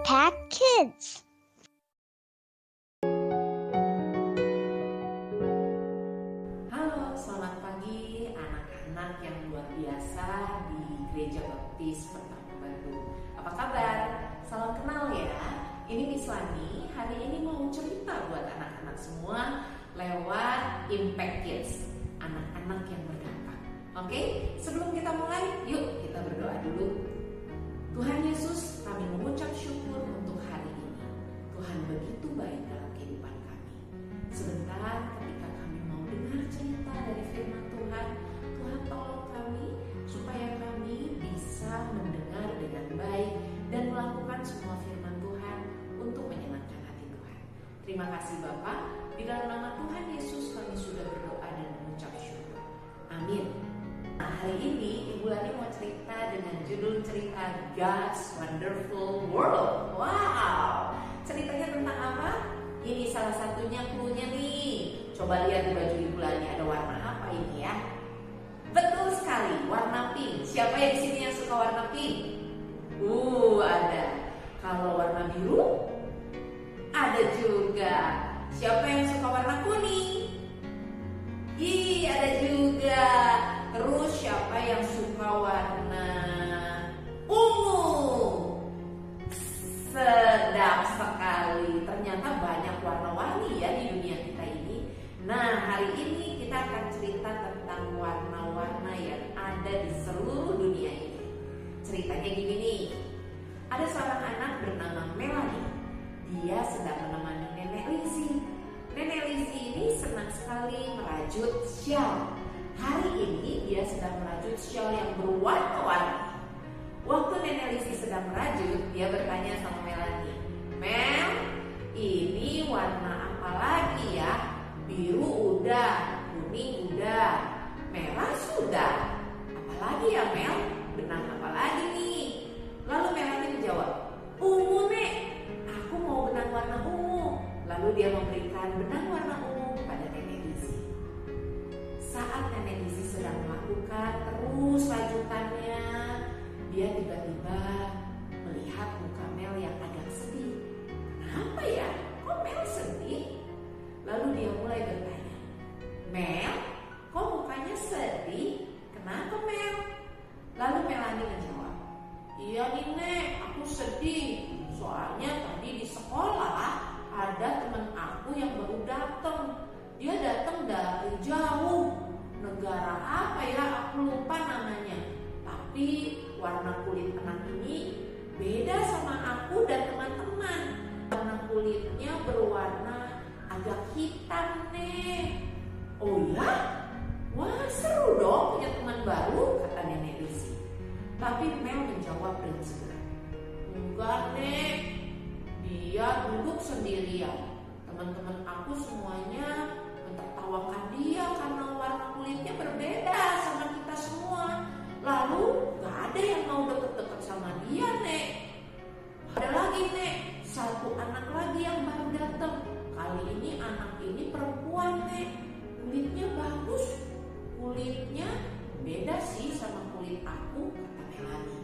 Impact Kids. Halo, selamat pagi anak-anak yang luar biasa di Gereja Baptis Pertama Bandung. Apa kabar? Salam kenal ya. Ini Miss Wani. Hari ini mau cerita buat anak-anak semua lewat Impact Kids, anak-anak yang berdampak. Oke, sebelum kita mulai, yuk kita berdoa dulu. Tuhan Yesus, kami mengucap syukur untuk hari ini. Tuhan begitu baik dalam kehidupan kami. Sebentar ketika kami mau dengar cerita dari firman Tuhan, Tuhan tolong kami supaya kami bisa mendengar dengan baik dan melakukan semua firman Tuhan untuk menyenangkan hati Tuhan. Terima kasih Bapa, di dalam nama Tuhan Yesus kami sudah berdoa dan mengucap syukur. Amin. Nah, hari ini Ibu Lani mau cerita dengan judul cerita God's Wonderful World. Wow, ceritanya tentang apa? Ini salah satunya cluenya nih. Coba lihat di baju Ibu Lani ada warna apa ini ya? Betul sekali, warna pink. Siapa yang di sini yang suka warna pink? Ada. Kalau warna biru? Ada juga. Siapa yang suka warna kuning? Ada juga. Terus siapa yang suka warna ungu? Sedap sekali. Ternyata banyak warna-warni ya di dunia kita ini. Nah, hari ini kita akan cerita tentang warna-warna yang ada di seluruh dunia ini. Ceritanya gini nih. Ada seorang anak bernama Melanie. Dia sedang menemani Nenek Lizzie. Nenek Lizzie ini senang sekali merajut shawl. Hari ini dia sedang merajut shawl yang berwarna-warni. Waktu Nenek Lizzie sedang merajut, dia bertanya sama Melanie, "Mel, ini warna apa lagi ya? Biru udah, kuning udah, merah sudah. Apa lagi ya Mel? Benang apa lagi nih?" Lalu Melanie menjawab, "Ungu Nek, aku mau benang warna ungu." Lalu dia memberikan benang warna ungu kepada Nenek Lizzie. Saat Nenek Lizzie sedang melakukan terus rajutannya, dia tiba-tiba melihat muka Mel yang agak sedih. "Kenapa ya? Kok Mel sedih?" Lalu dia mulai bertanya, "Mel, kok mukanya sedih? Kenapa Mel?" Lalu Melanie menjawab, "Iya nih Nek, aku sedih. Soalnya tadi di sekolah ada teman aku yang baru datang. Dia datang dari jauh. Negara apa ya? Aku lupa namanya. Tapi warna kulit anak ini beda sama aku dan teman-teman. Warna kulitnya berwarna agak hitam nih." "Oh ya? Wah, seru dong punya teman baru," kata Nenek Lizzie. Tapi Mel menjawab dengan segera, "Enggak Nek, dia duduk sendirian. Teman-teman aku semuanya mentertawakan dia karena warna kulitnya berbeda sama kita semua. Lalu gak ada yang mau deket-deket sama dia Nek. Ada lagi Nek, satu anak lagi yang baru datang. Kali ini anak ini perempuan Nek. Kulitnya bagus. Kulitnya beda sih sama kulit aku," kata Melanie.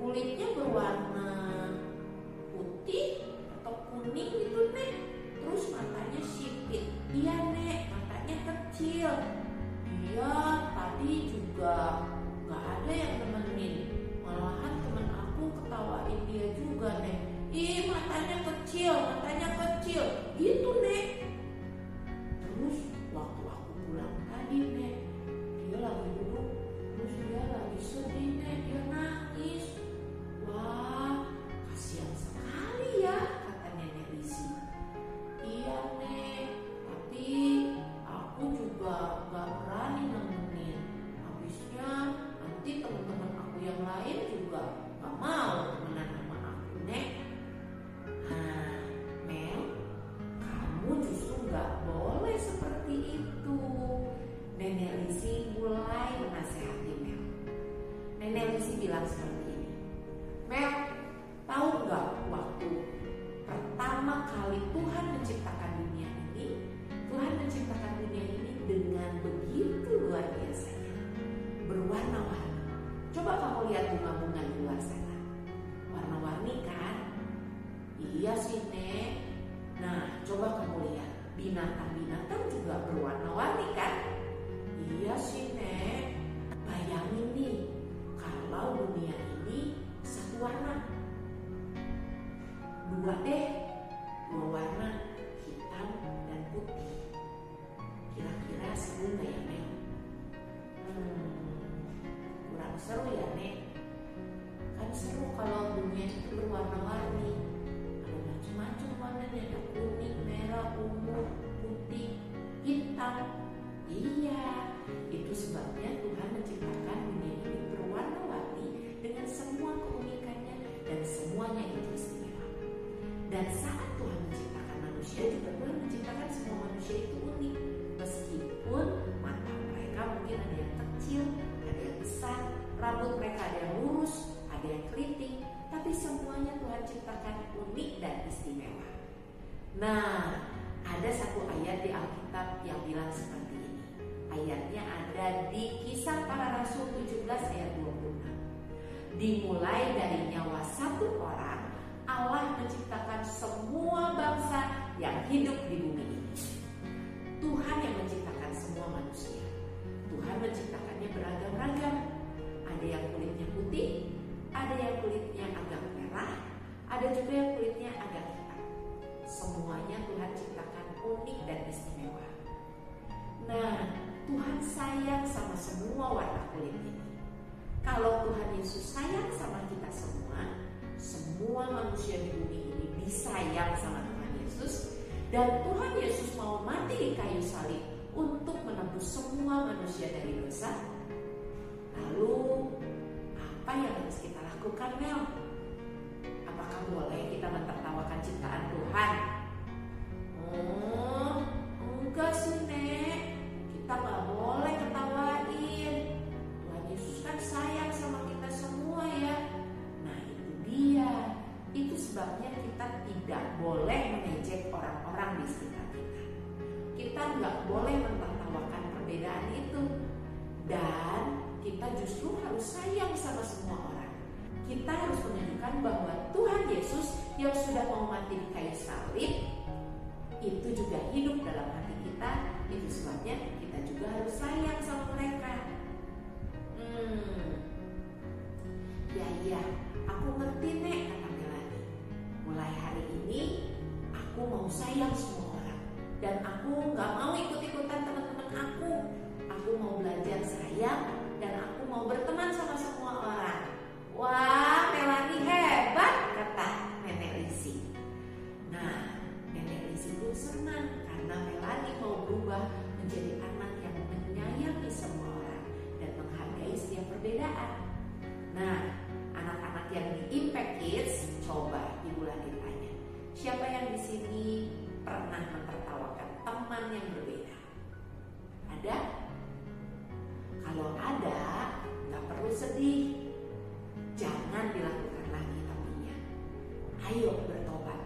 "Kulitnya berwarna putih atau kuning gitu Nek. Terus matanya sipit." "Iya Nek, matanya kecil." "Iya, tadi juga gak ada yang nemenin. Malahan temen aku ketawain dia juga Nek. Ih, matanya kecil gitu Nek. Terus waktu aku pulang tadi Nek, dia lagi duduk, terus dia lagi sedih Nek, dia nangis. Wah, kasihan sekali ya," kata Nenek Lizzie. "Iya Nek, tapi aku juga gak berani nemenin. Habisnya nanti teman-teman aku yang lain juga gak mau temenan sama aku Nek." Nah, Mel, kamu justru gak boleh seperti itu. Nenek Lizzie mulai menasehati Mel. Nenek Lizzie bilang seperti ini, "Mel, tahu gak waktu pertama kali Tuhan menciptakan dunia ini, Tuhan menciptakan dunia ini dengan begitu luar biasanya, berwarna-warni. Coba kamu lihat bunga-bunga di luar sana, warna-warni kan? seru ya Nek? Kan seru kalau dunia itu berwarna-warni. Ada macam-macam warnanya, ada kuning, merah, ungu, putih, hitam. Iya, itu sebabnya Tuhan menciptakan dunia ini berwarna-warni dengan semua keunikannya dan semuanya itu istimewa. Dan saat Tuhan menciptakan manusia, juga Tuhan menciptakan semua manusia itu unik. Meskipun mata mereka mungkin ada yang kecil, ada yang besar, rambut mereka ada yang lurus, ada yang keriting, tapi semuanya Tuhan ciptakan unik dan istimewa. Nah, ada satu ayat di Alkitab yang bilang seperti ini. Ayatnya ada di Kisah Para Rasul 17 ayat 26. Dimulai dari nyawa satu orang, Allah menciptakan semua bangsa yang hidup di bumi ini. Tuhan yang menciptakan semua manusia. Tuhan menciptakannya beragam-ragam. Ada yang kulitnya putih, ada yang kulitnya agak merah, ada juga yang kulitnya agak hitam. Semuanya Tuhan ciptakan unik dan istimewa. Nah, Tuhan sayang sama semua warna kulit ini. Kalau Tuhan Yesus sayang sama kita semua manusia di bumi ini disayang sama Tuhan Yesus, dan Tuhan Yesus mau mati di kayu salib untuk menebus semua manusia dari dosa. Lalu apa yang harus kita lakukan, Mel? Apakah boleh kita mentertawakan ciptaan Tuhan? Oh, enggak sih Nek, kita gak boleh ketawain. Tuhan Yesus kan sayang sama kita semua ya. Nah itu dia, itu sebabnya kita tidak boleh mengejek orang-orang di sekitar kita. Kita gak boleh mentertawakan perbedaan itu. Dan kita justru harus sayang sama semua orang. Kita harus menunjukkan bahwa Tuhan Yesus yang sudah mau mati di kayu salib itu juga hidup dalam hati kita. Itu sebabnya kita juga harus sayang sama mereka. Ya, aku ngerti Nek, kata Melani. Mulai hari ini aku mau sayang semua orang. Dan aku gak mau ikut-ikutan teman-teman aku. Aku mau belajar sayang dan aku mau berteman sama semua orang. Wah, Melani hebat, kata Nenek Lisi. Nah, Nenek Lisi pun senang karena Melani mau berubah menjadi anak yang menyayangi semua orang dan menghargai setiap perbedaan. Nah, anak-anak yang di Impact Kids, coba Ibu lagi tanya, siapa yang di sini pernah mentertawakan teman yang berbeda? Ada? Kalau ada, gak perlu sedih. Jangan dilakukan lagi tapinya. Ayo bertobat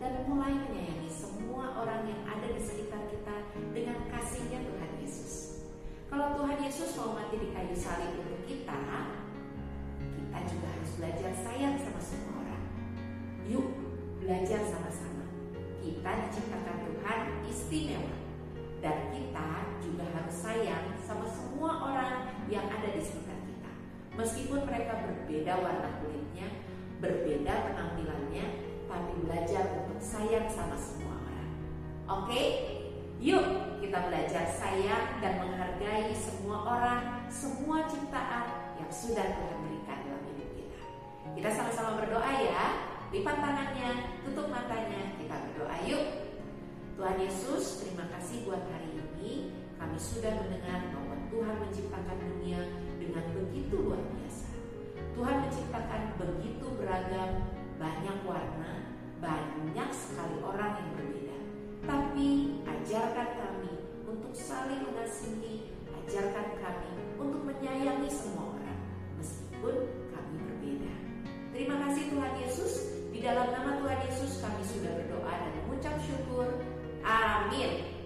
dan mulai menyayangi semua orang yang ada di sekitar kita dengan kasihnya Tuhan Yesus. Kalau Tuhan Yesus mau mati di kayu salib untuk kita juga harus belajar sayang sama semua orang. Yuk, belajar sama-sama. Kita diciptakan Tuhan istimewa. Dan kita juga harus sayang sama semua orang yang ada di sekitar kita. Meskipun mereka berbeda warna kulitnya, berbeda penampilannya, tapi belajar untuk sayang sama semua orang. Oke? Yuk kita belajar sayang dan menghargai semua orang, semua ciptaan yang sudah Tuhan berikan dalam hidup kita. Kita sama-sama berdoa ya. Lipat tangannya, tutup matanya, kita berdoa yuk. Tuhan Yesus, terima kasih buat hari ini. Kami sudah mendengar bahwa Tuhan menciptakan dunia dengan begitu luar biasa. Tuhan menciptakan begitu beragam, banyak warna, banyak sekali orang yang berbeda. Tapi ajarkan kami untuk saling mengasihi, ajarkan kami untuk menyayangi semua orang, meskipun kami berbeda. Terima kasih Tuhan Yesus. Di dalam nama Tuhan Yesus kami sudah berdoa dan mengucap syukur. Amin.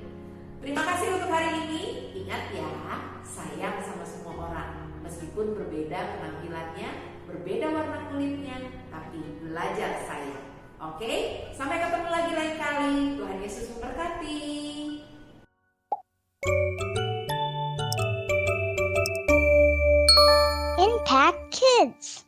Terima kasih untuk hari ini. Ingat ya, sayang sama semua orang. Meskipun berbeda penampilannya, berbeda warna kulitnya, tapi belajar sayang. Oke? Sampai ketemu lagi lain kali. Tuhan Yesus memberkati. Impact Kids.